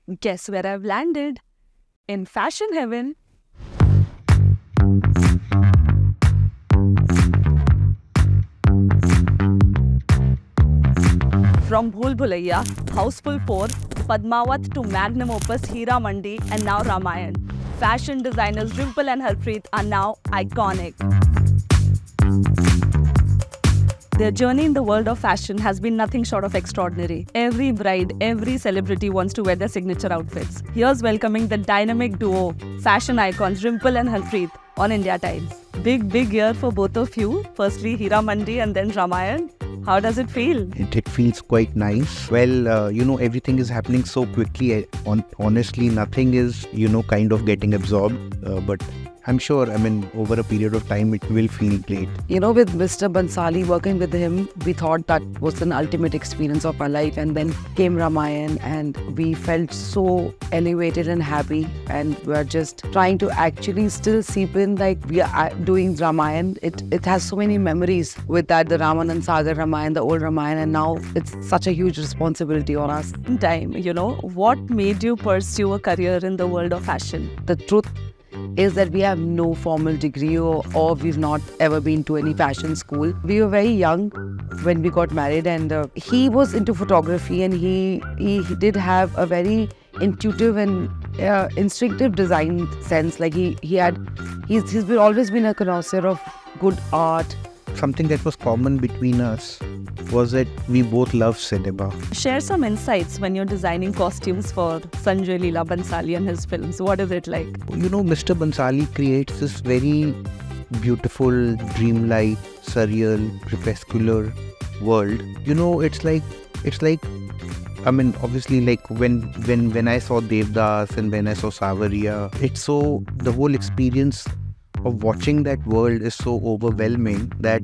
Guess where I've landed? In fashion heaven. From Bhool Bhulaiya, Houseful 4, Padmavat to Magnum Opus Hira Mandi and now Ramayan, fashion designers Dimple and Harpreet are now iconic. Their journey in the world of fashion has been nothing short of extraordinary. Every bride, every celebrity wants to wear their signature outfits. Here's welcoming the dynamic duo, fashion icons Dimple and Harpreet on India Times. Big year for both of you. Firstly, Hira Mandi and then Ramayan. How does it feel? It feels quite nice. Well, everything is happening so quickly. Honestly, nothing is, kind of getting absorbed. But I'm sure, over a period of time, it will feel great. With Mr. Bansali, working with him, we thought that was an ultimate experience of our life. And then came Ramayan and we felt so elevated and happy. And we're just trying to actually still seep in like we are doing Ramayan. It has so many memories with that, the Ramanand Sagar Ramayan, the old Ramayan. And now it's such a huge responsibility on us. Time, what made you pursue a career in the world of fashion? The truth is that we have no formal degree or we've not ever been to any fashion school. We were very young when we got married, and he was into photography, and he did have a very intuitive and instinctive design sense. Like he's always been a connoisseur of good art. Something that was common between us was that we both love cinema. Share some insights when you're designing costumes for Sanjay Leela Bansali and his films. What is it like? Mr. Bansali creates this very beautiful, dreamlike, surreal, crepuscular world. Obviously, like when I saw Devdas and when I saw Savaria, the whole experience of watching that world is so overwhelming that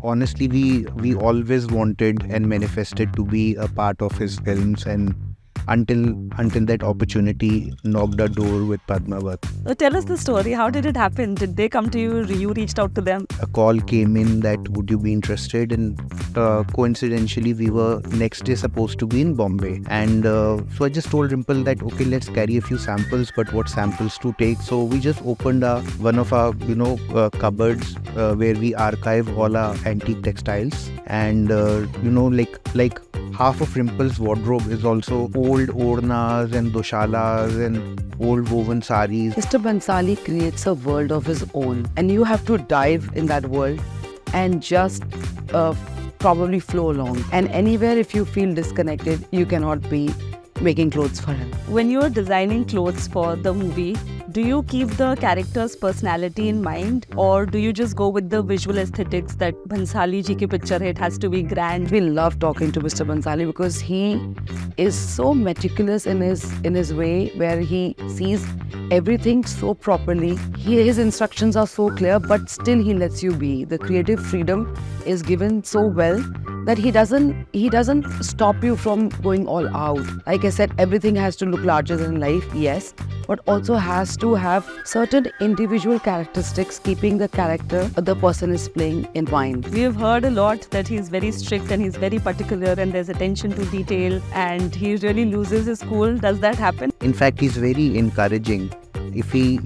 honestly we always wanted and manifested to be a part of his films, and until that opportunity knocked our door with Padmavat. Tell us the story. How did it happen? Did they come to you? You reached out to them? A call came in that would you be interested, and coincidentally we were next day supposed to be in Bombay, and so I just told Dimple that okay, let's carry a few samples, but what samples to take. So we just opened one of our cupboards where we archive all our antique textiles, and like half of Dimple's wardrobe is also old ornas and doshalas and old woven saris. Mr. Bansali creates a world of his own, and you have to dive in that world and just probably flow along. And anywhere if you feel disconnected, you cannot be making clothes for him. When you're designing clothes for the movie, do you keep the character's personality in mind, or do you just go with the visual aesthetics that Bansali ji ki picture hai, it has to be grand? We love talking to Mr. Bansali because he is so meticulous in his way, where he sees everything so properly. His instructions are so clear, but still he lets you be. The creative freedom is given so well that he doesn't stop you from going all out. Like I said, everything has to look larger than life, yes, but also has to have certain individual characteristics, keeping the character the person is playing in mind. We have heard a lot that he's very strict and he's very particular and there's attention to detail and he really loses his cool. Does that happen? In fact, he's very encouraging. If he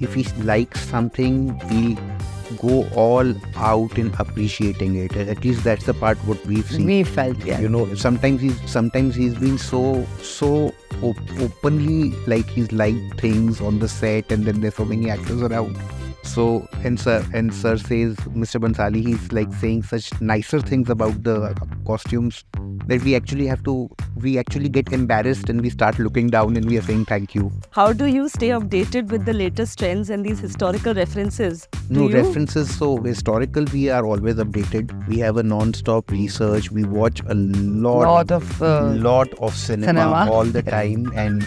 likes something, he'll go all out in appreciating it. At least that's the part what we've seen. We felt, yeah. Sometimes he's been so openly like he's liked things on the set, and then there's so many actors around. So sir says, Mr. Bansali, he's like saying such nicer things about the costumes that we actually get embarrassed and we start looking down and we are saying thank you. How do you stay updated with the latest trends and these historical references? References. So historical, we are always updated. We have a non-stop research. We watch a lot of cinema all the time, and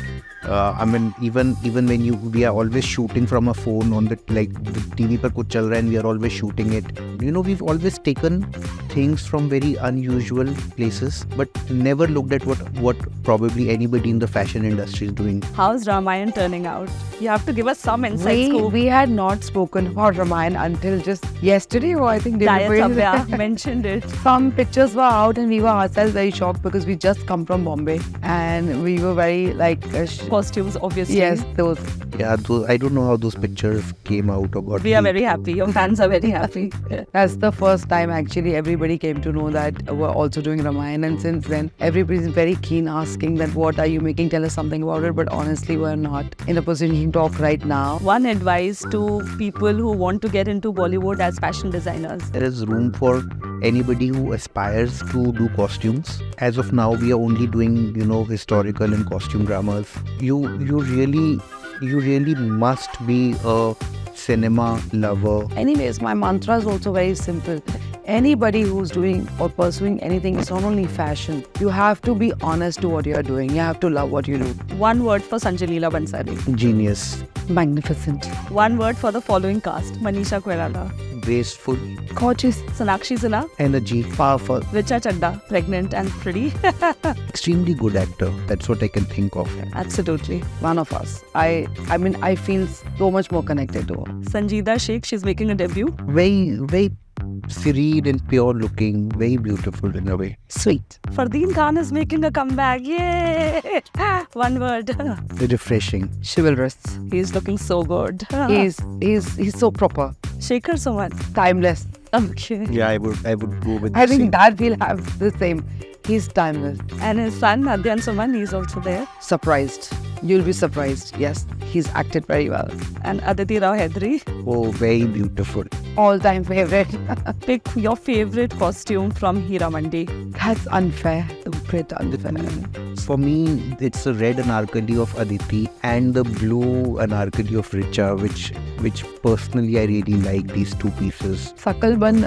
even when we are always shooting from a phone on the TV par kuch chal raha hai and we are always shooting it. We've always taken things from very unusual places, but never looked at what probably anybody in the fashion industry is doing. How's Ramayan turning out? You have to give us some insight. We had not spoken about Ramayan until just yesterday, or I think Daya mentioned it. Some pictures were out and we were ourselves very shocked because we just come from Bombay and we were very costumes, obviously. Yes, those. Yeah, I don't know how those pictures came out or got We are leaked. very happy. Your fans are very happy. That's the first time actually everybody came to know that we're also doing Ramayana, and since then everybody's very keen asking that what are you making, tell us something about it, but honestly we're not in a position to talk right now. One advice to people who want to get into Bollywood as fashion designers. There is room for anybody who aspires to do costumes. As of now, we are only doing, historical and costume dramas. You really must be a cinema lover. Anyways, my mantra is also very simple. Anybody who's doing or pursuing anything, it's not only fashion. You have to be honest to what you're doing. You have to love what you do. One word for Sanjay Leela Bansali. Genius, Magnificent. One word for the following cast. Manisha Koirala. graceful, Gorgeous. Sonakshi Sinha. energy, powerful, Richa Chadda. Pregnant and pretty. extremely good actor. That's what I can think of. Absolutely. One of us. I mean, I feel so much more connected to her. Sanjeeda Sheikh. She's making a debut. Very, very serene and pure looking, very beautiful in a way. Sweet. Fardeen Khan is making a comeback. Yay! One word. Refreshing. Chivalrous. He's looking so good. He's so proper. Shekhar Suman. Timeless. Okay. Yeah, I would go with I the think same. that we'll have the same. He's timeless. And his son, Adyan Suman, he's also there. Surprised. You'll be surprised. Yes, he's acted very well. And Aditi Rao Hedri. Oh, very beautiful. All-time favorite. Pick your favorite costume from Hira Mandi. That's unfair. A bit unfair. For me, it's the red anarkali of Aditi and the blue anarkali of Richa, which personally I really like these two pieces. Sakalban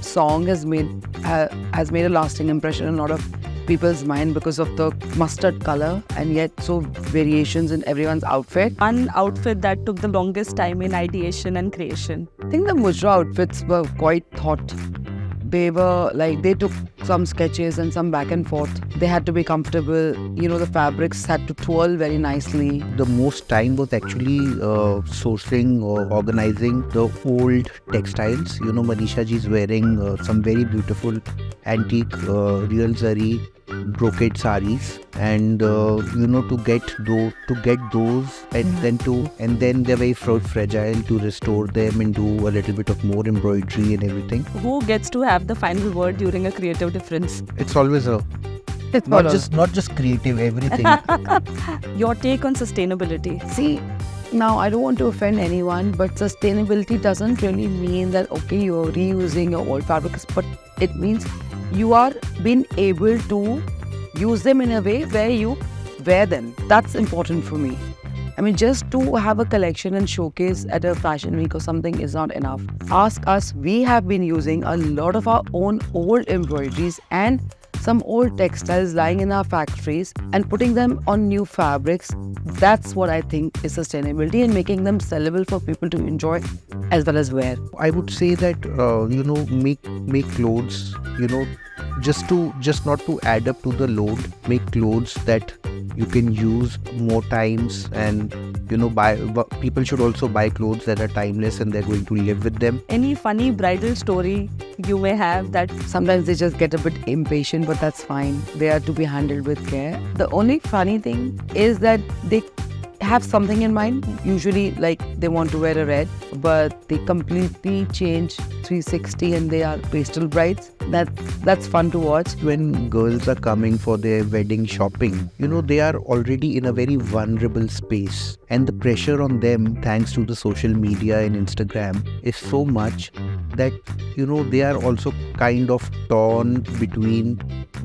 song has made a lasting impression in a lot of people's mind because of the mustard color, and yet so variations in everyone's outfit. One outfit that took the longest time in ideation and creation. I think the Mujra outfits were quite thought. They took some sketches and some back and forth. They had to be comfortable. The fabrics had to twirl very nicely. The most time was actually sourcing or organizing the old textiles. Manisha ji is wearing some very beautiful antique real zari brocade saris, and to get those and then they're very fragile to restore them and do a little bit of more embroidery and everything. Who gets to have the final word during a creative difference? It's always It's not follows. just creative, everything. Your take on sustainability. See, now I don't want to offend anyone, but sustainability doesn't really mean that okay, you're reusing your old fabrics, but it means you are being able to use them in a way where you wear them. That's important for me. I mean, just to have a collection and showcase at a fashion week or something is not enough. Ask us, we have been using a lot of our own old embroideries and some old textiles lying in our factories and putting them on new fabrics. That's what I think is sustainability, and making them sellable for people to enjoy as well as wear. I would say that make clothes, just not to add up to the load. Make clothes that you can use more times, and people should also buy clothes that are timeless and they're going to live with them. Any funny bridal story you may have that Sometimes they just get a bit impatient, but that's fine. They are to be handled with care. The only funny thing is that they have something in mind. Usually, like they want to wear a red, but they completely change 360 and they are pastel brides. That's fun to watch. When girls are coming for their wedding shopping, they are already in a very vulnerable space, and the pressure on them, thanks to the social media and Instagram, is so much that they are also kind of torn between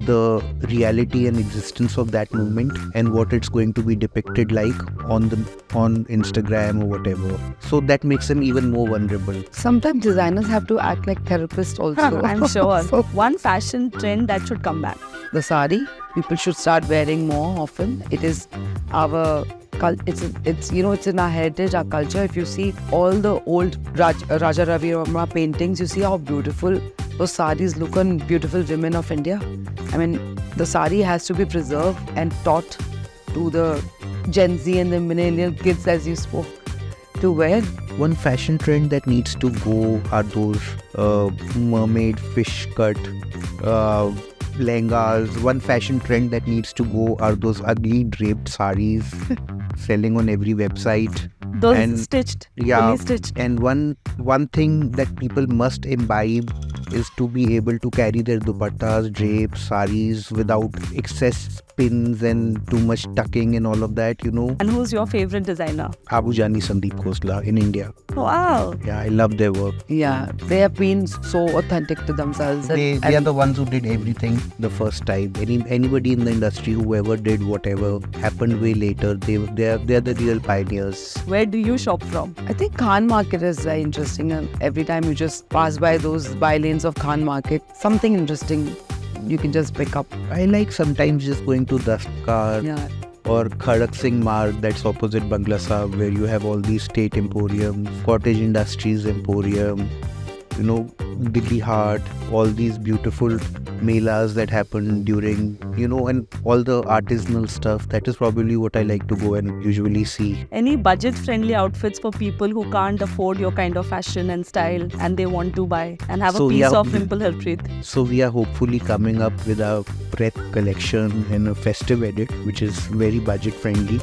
the reality and existence of that moment and what it's going to be depicted like on Instagram or whatever. So that makes them even more vulnerable. Sometimes designers have to act like therapists also. I'm sure. So, One fashion trend that should come back. the sari, people should start wearing more often. It is our it's in our heritage, our culture. If you see all the old Raja Ravi Verma paintings, you see how beautiful those saris look on beautiful women of India. I mean, the sari has to be preserved and taught to the Gen Z and the millennial kids, as you spoke, to wear. One fashion trend that needs to go are those mermaid fish cut lehengas. One fashion trend that needs to go are those ugly draped saris. selling on every website. Those And- stitched, Yeah, fully stitched. and one thing that people must imbibe is to be able to carry their dupattas, drapes, saris without excess pins and too much tucking and all of that, you know. And who's your favorite designer? Abu Jani Sandeep Khosla in India. Wow. Yeah, I love their work. Yeah, they have been so authentic to themselves. They are the ones who did everything the first time. Anybody in the industry, whoever did whatever happened way later, they are the real pioneers. Where do you shop from? I think Khan Market is very interesting. And every time you just pass by those bylanes of Khan Market, something interesting you can just pick up. I like sometimes just going to Dastkar Yeah. or Khadak Singh Marg, that's opposite Bangla Sahib, where you have all these state emporiums, cottage industries emporium, you know, Delhi Haat, all these beautiful melas that happen during, you know, and all the artisanal stuff. That is probably what I like to go and usually see. Any budget-friendly outfits for people who can't afford your kind of fashion and style and they want to buy and have So, a piece yeah, of Rimple Harpreet? So we are hopefully coming up with a prep collection in a festive edit, which is very budget friendly.